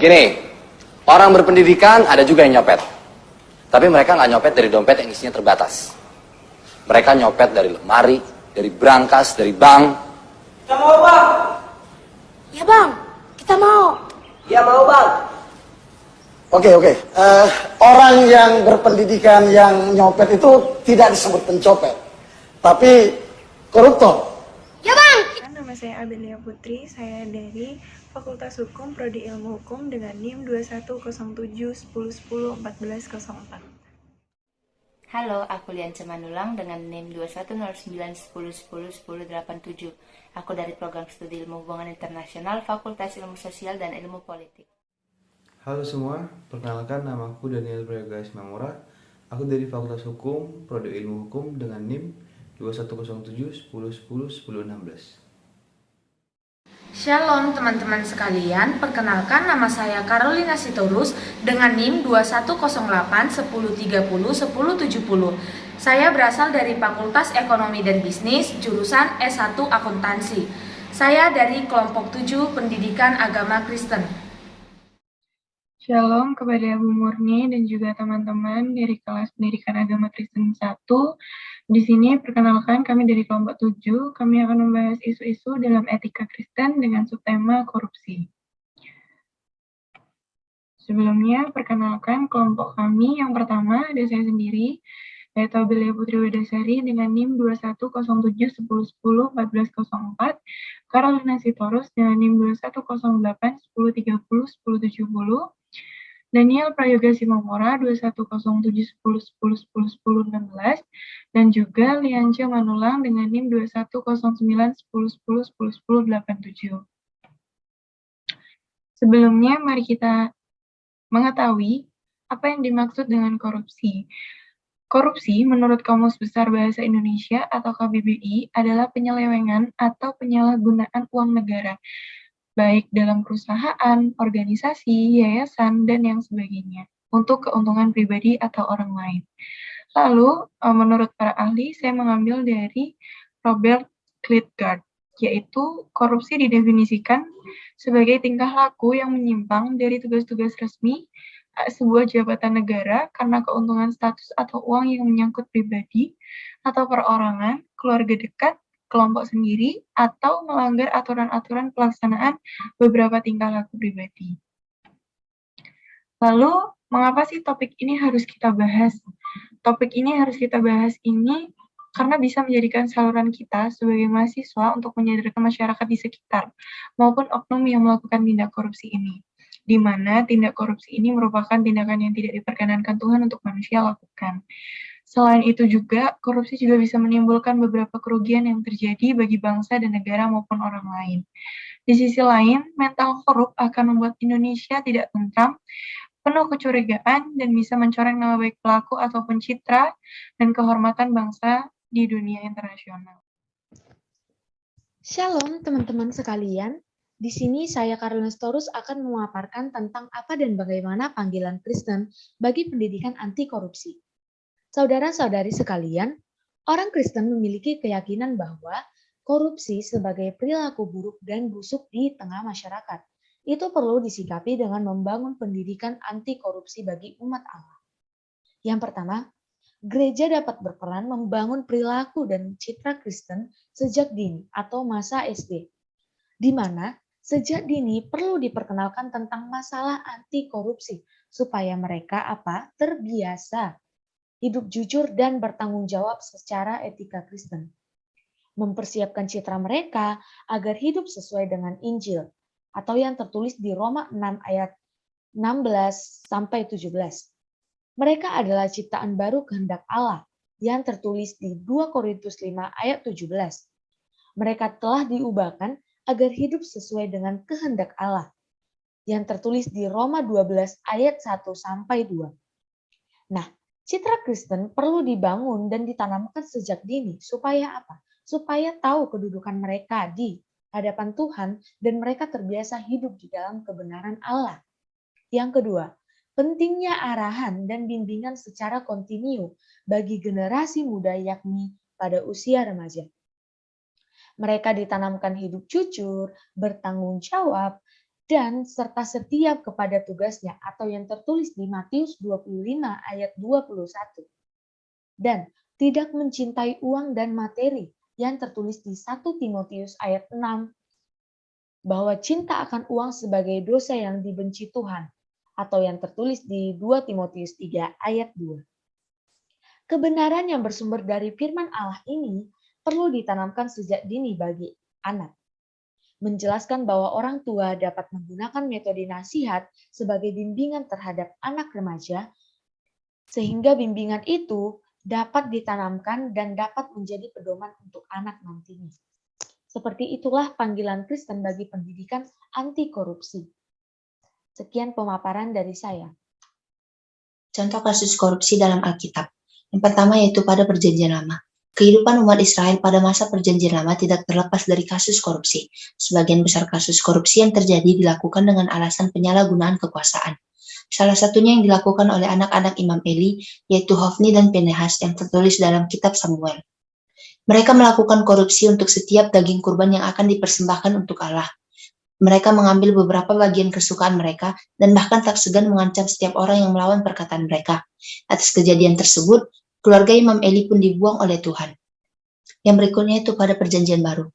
Gini, orang berpendidikan ada juga yang nyopet. Tapi mereka nggak nyopet dari dompet yang isinya terbatas. Mereka nyopet dari lemari, dari brankas, dari bank. Kita mau, Bang. Ya bang, kita mau. Ya mau, Bang. Oke. Orang yang berpendidikan yang nyopet itu tidak disebut pencopet, tapi koruptor. Ya bang. Nama saya Abelia Putri, saya dari Fakultas Hukum, Prodi Ilmu Hukum dengan NIM 210710101404. Halo, aku Lian Cemanulang dengan NIM 210910101087. Aku dari Program Studi Ilmu Hubungan Internasional, Fakultas Ilmu Sosial dan Ilmu Politik. Halo semua, perkenalkan nama aku Daniel Prayoga Ismamura. Aku dari Fakultas Hukum, Prodi Ilmu Hukum dengan NIM 210710101016. Shalom teman-teman sekalian, perkenalkan nama saya Carolina Sitorus dengan NIM 210810301070. Saya berasal dari Fakultas Ekonomi dan Bisnis, jurusan S1 Akuntansi. Saya dari kelompok 7 Pendidikan Agama Kristen. Shalom kepada Bu Murni dan juga teman-teman dari kelas Pendidikan Agama Kristen 1. Di sini perkenalkan kami dari kelompok 7, kami akan membahas isu-isu dalam etika Kristen dengan subtema korupsi. Sebelumnya, perkenalkan kelompok kami yang pertama ada saya sendiri, yaitu Abelia Putri Wedasari dengan NIM 210710101404, Carolina Sitorus dengan NIM 210810301070, Daniel Prayoga Simamora 210710101016, dan juga Lianca Manulang dengan NIM 210910101087. Sebelumnya, mari kita mengetahui apa yang dimaksud dengan korupsi. Korupsi, menurut Kamus Besar Bahasa Indonesia atau KBBI, adalah penyelewengan atau penyalahgunaan uang negara, baik dalam perusahaan, organisasi, yayasan, dan yang sebagainya, untuk keuntungan pribadi atau orang lain. Lalu, menurut para ahli, saya mengambil dari Robert Klitgard, yaitu korupsi didefinisikan sebagai tingkah laku yang menyimpang dari tugas-tugas resmi sebuah jabatan negara karena keuntungan status atau uang yang menyangkut pribadi atau perorangan, keluarga dekat, kelompok sendiri, atau melanggar aturan-aturan pelaksanaan beberapa tingkah laku pribadi. Lalu, mengapa sih topik ini harus kita bahas? Topik ini harus kita bahas ini karena bisa menjadikan saluran kita sebagai mahasiswa untuk menyadarkan masyarakat di sekitar, maupun oknum yang melakukan tindak korupsi ini, di mana tindak korupsi ini merupakan tindakan yang tidak diperkenankan Tuhan untuk manusia lakukan. Selain itu juga, korupsi juga bisa menimbulkan beberapa kerugian yang terjadi bagi bangsa dan negara maupun orang lain. Di sisi lain, mental korup akan membuat Indonesia tidak tentram, penuh kecurigaan, dan bisa mencoreng nama baik pelaku ataupun citra dan kehormatan bangsa di dunia internasional. Shalom teman-teman sekalian, di sini saya Carolina Sitorus akan memaparkan tentang apa dan bagaimana panggilan Kristen bagi pendidikan anti korupsi. Saudara-saudari sekalian, orang Kristen memiliki keyakinan bahwa korupsi sebagai perilaku buruk dan busuk di tengah masyarakat. Itu perlu disikapi dengan membangun pendidikan anti korupsi bagi umat Allah. Yang pertama, gereja dapat berperan membangun perilaku dan citra Kristen sejak dini atau masa SD, di mana sejak dini perlu diperkenalkan tentang masalah anti korupsi supaya mereka terbiasa hidup jujur dan bertanggung jawab secara etika Kristen. Mempersiapkan citra mereka agar hidup sesuai dengan Injil atau yang tertulis di Roma 6 ayat 16-17. Mereka adalah ciptaan baru kehendak Allah yang tertulis di 2 Korintus 5 ayat 17. Mereka telah diubahkan agar hidup sesuai dengan kehendak Allah yang tertulis di Roma 12 ayat 1-2. Nah, citra Kristen perlu dibangun dan ditanamkan sejak dini supaya apa? Supaya tahu kedudukan mereka di hadapan Tuhan dan mereka terbiasa hidup di dalam kebenaran Allah. Yang kedua, pentingnya arahan dan bimbingan secara kontinu bagi generasi muda yakni pada usia remaja. Mereka ditanamkan hidup jujur, bertanggung jawab, dan serta setia kepada tugasnya atau yang tertulis di Matius 25 ayat 21. Dan tidak mencintai uang dan materi yang tertulis di 1 Timotius ayat 6 bahwa cinta akan uang sebagai dosa yang dibenci Tuhan atau yang tertulis di 2 Timotius 3 ayat 2. Kebenaran yang bersumber dari firman Allah ini perlu ditanamkan sejak dini bagi anak. Menjelaskan bahwa orang tua dapat menggunakan metode nasihat sebagai bimbingan terhadap anak remaja, sehingga bimbingan itu dapat ditanamkan dan dapat menjadi pedoman untuk anak nantinya. Seperti itulah panggilan Kristen bagi pendidikan anti korupsi. Sekian pemaparan dari saya. Contoh kasus korupsi dalam Alkitab. Yang pertama yaitu pada Perjanjian Lama. Kehidupan umat Israel pada masa Perjanjian Lama tidak terlepas dari kasus korupsi. Sebagian besar kasus korupsi yang terjadi dilakukan dengan alasan penyalahgunaan kekuasaan. Salah satunya yang dilakukan oleh anak-anak Imam Eli, yaitu Hofni dan Pinehas yang tertulis dalam kitab Samuel. Mereka melakukan korupsi untuk setiap daging kurban yang akan dipersembahkan untuk Allah. Mereka mengambil beberapa bagian kesukaan mereka dan bahkan tak segan mengancam setiap orang yang melawan perkataan mereka. Atas kejadian tersebut, keluarga Imam Eli pun dibuang oleh Tuhan. Yang berikutnya itu pada Perjanjian Baru.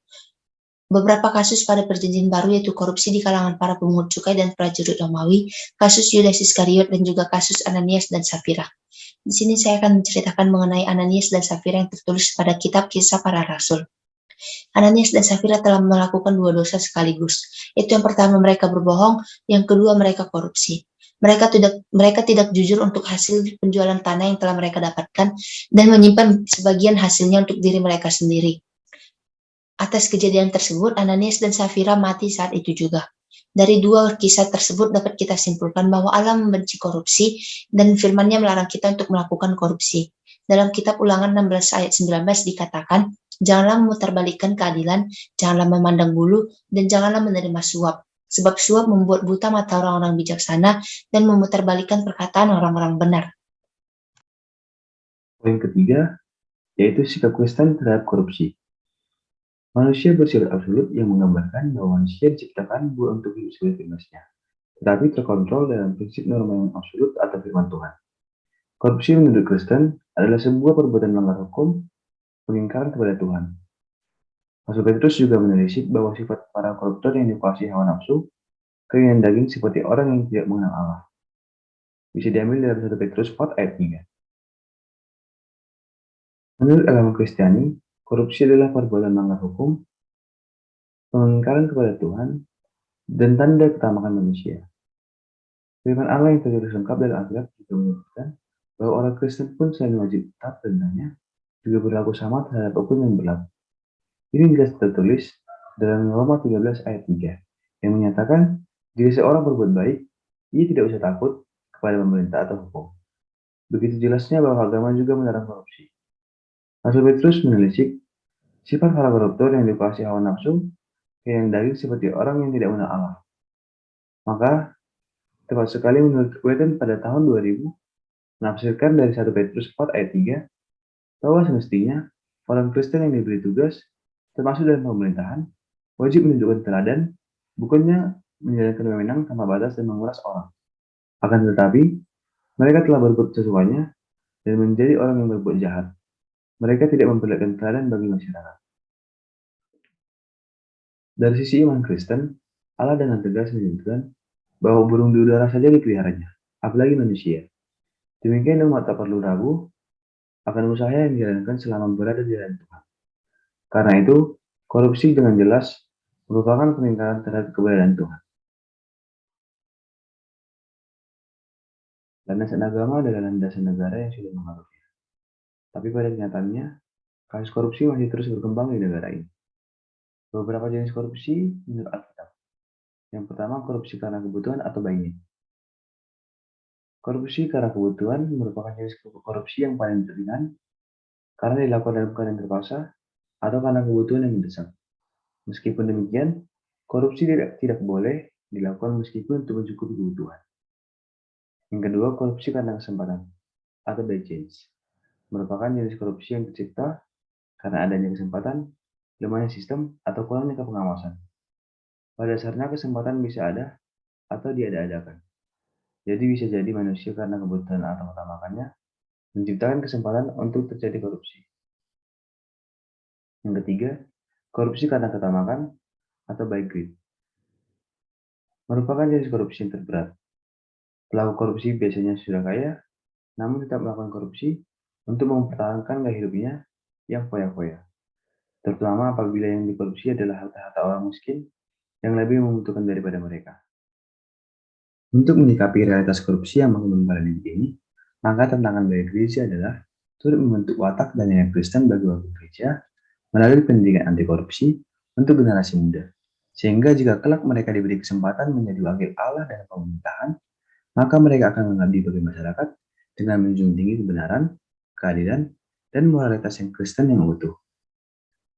Beberapa kasus pada Perjanjian Baru yaitu korupsi di kalangan para pemungut cukai dan prajurit Romawi, kasus Yudas Iskariot dan juga kasus Ananias dan Safira. Di sini saya akan menceritakan mengenai Ananias dan Safira yang tertulis pada kitab Kisah Para Rasul. Ananias dan Safira telah melakukan dua dosa sekaligus. Itu yang pertama mereka berbohong, yang kedua mereka korupsi. Mereka tidak jujur untuk hasil penjualan tanah yang telah mereka dapatkan dan menyimpan sebagian hasilnya untuk diri mereka sendiri. Atas kejadian tersebut, Ananias dan Safira mati saat itu juga. Dari dua kisah tersebut dapat kita simpulkan bahwa Allah membenci korupsi dan firman-Nya melarang kita untuk melakukan korupsi. Dalam kitab Ulangan 16 ayat 19 dikatakan, janganlah memutarbalikkan keadilan, janganlah memandang bulu, dan janganlah menerima suap. Sebab suap membuat buta mata orang-orang bijaksana dan memutarbalikkan perkataan orang-orang benar. Poin ketiga, yaitu sikap Kristen terhadap korupsi. Manusia bersifat absolut yang menggambarkan bahwa manusia diciptakan bukan untuk hidup sebebas-bebasnya, tetapi terkontrol dalam prinsip norma yang absolut atau firman Tuhan. Korupsi menurut Kristen adalah sebuah perbuatan melanggar hukum, pengingkaran kepada Tuhan. Rasul Petrus juga menelisik bahwa sifat para koruptor yang dikuasai hawa nafsu, keinginan daging seperti orang yang tidak mengenal Allah. Bisa diambil dalam 1 Petrus 4 ayat 3. Menurut agama Kristiani, korupsi adalah perbuatan melanggar hukum, pengingkaran kepada Tuhan, dan tanda ketamakan manusia. Firman Allah yang tertulis lengkap dalam Alkitab juga menyebutkan bahwa orang Kristen pun selain wajib taat dendanya, juga berlaku sama terhadap hukum yang berlaku. Ini jelas tertulis dalam Roma 13 ayat 3 yang menyatakan jika seorang berbuat baik, ia tidak usah takut kepada pemerintah atau hukum. Begitu jelasnya bahwa agama juga melarang korupsi. Rasul Petrus menelisik sifat para koruptor yang dikuasai hawa nafsu, yang daging seperti orang yang tidak mengenal Allah. Maka tepat sekali menurut Weten pada tahun 2000 menafsirkan dari 1 Petrus 4 ayat 3 bahwa semestinya orang Kristen yang diberi tugas termasuk dalam pemerintahan, wajib menunjukkan teladan, bukannya menjalankan wewenang tanpa batas dan menguras orang. Akan tetapi, mereka telah berbuat sesuanya dan menjadi orang yang berbuat jahat. Mereka tidak memperlihatkan teladan bagi masyarakat. Dari sisi iman Kristen, Allah dengan tegas menyebutkan bahwa burung di udara saja dipeliharanya, apalagi manusia. Demikian umat tak perlu ragu akan usaha yang dijalankan selama berada di jalan Tuhan. Karena itu, korupsi dengan jelas merupakan pengingkaran terhadap keberadaan Tuhan. Landasan agama adalah landasan negara yang sudah mengaturnya. Tapi pada kenyataannya, kasus korupsi masih terus berkembang di negara ini. Beberapa jenis korupsi menurut Alkitab. Yang pertama, korupsi karena kebutuhan atau buying. Korupsi karena kebutuhan merupakan jenis korupsi yang paling ringan karena dilakukan dalam keadaan terpaksa atau karena kebutuhan yang mendesak. Meskipun demikian, korupsi tidak boleh dilakukan meskipun untuk mencukupi kebutuhan. Yang kedua, korupsi karena kesempatan atau by chance. Merupakan jenis korupsi yang tercipta karena adanya kesempatan, lemahnya sistem, atau kurangnya pengawasan. Pada dasarnya kesempatan bisa ada atau diada-adakan. Jadi bisa jadi manusia karena kebutuhan atau utamakannya menciptakan kesempatan untuk terjadi korupsi. Yang ketiga, korupsi karena ketamakan atau by greed. Merupakan jenis korupsi yang terberat. Pelaku korupsi biasanya sudah kaya, namun tetap melakukan korupsi untuk mempertahankan gaya hidupnya yang foya-foya. Terutama apabila yang dikorupsi adalah harta-harta orang miskin yang lebih membutuhkan daripada mereka. Untuk menyikapi realitas korupsi yang makin membara di ini, maka tantangan bagi gereja adalah turut membentuk watak dan nilai Kristen bagi warga gereja melalui pendidikan anti korupsi untuk generasi muda. Sehingga jika kelak mereka diberi kesempatan menjadi wakil Allah dalam pemerintahan, maka mereka akan mengabdi bagi masyarakat dengan menjunjung tinggi kebenaran, keadilan, dan moralitas yang Kristen yang utuh.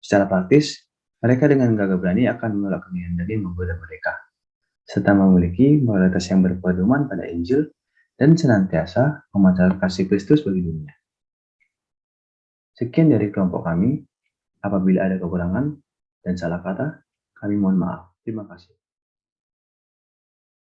Secara praktis, mereka dengan gagah berani akan menolak kegiatan yang menggoda mereka, serta memiliki moralitas yang berpedoman pada Injil dan senantiasa memancarkan kasih Kristus bagi dunia. Sekian dari kelompok kami. Apabila ada kekurangan dan salah kata, kami mohon maaf. Terima kasih.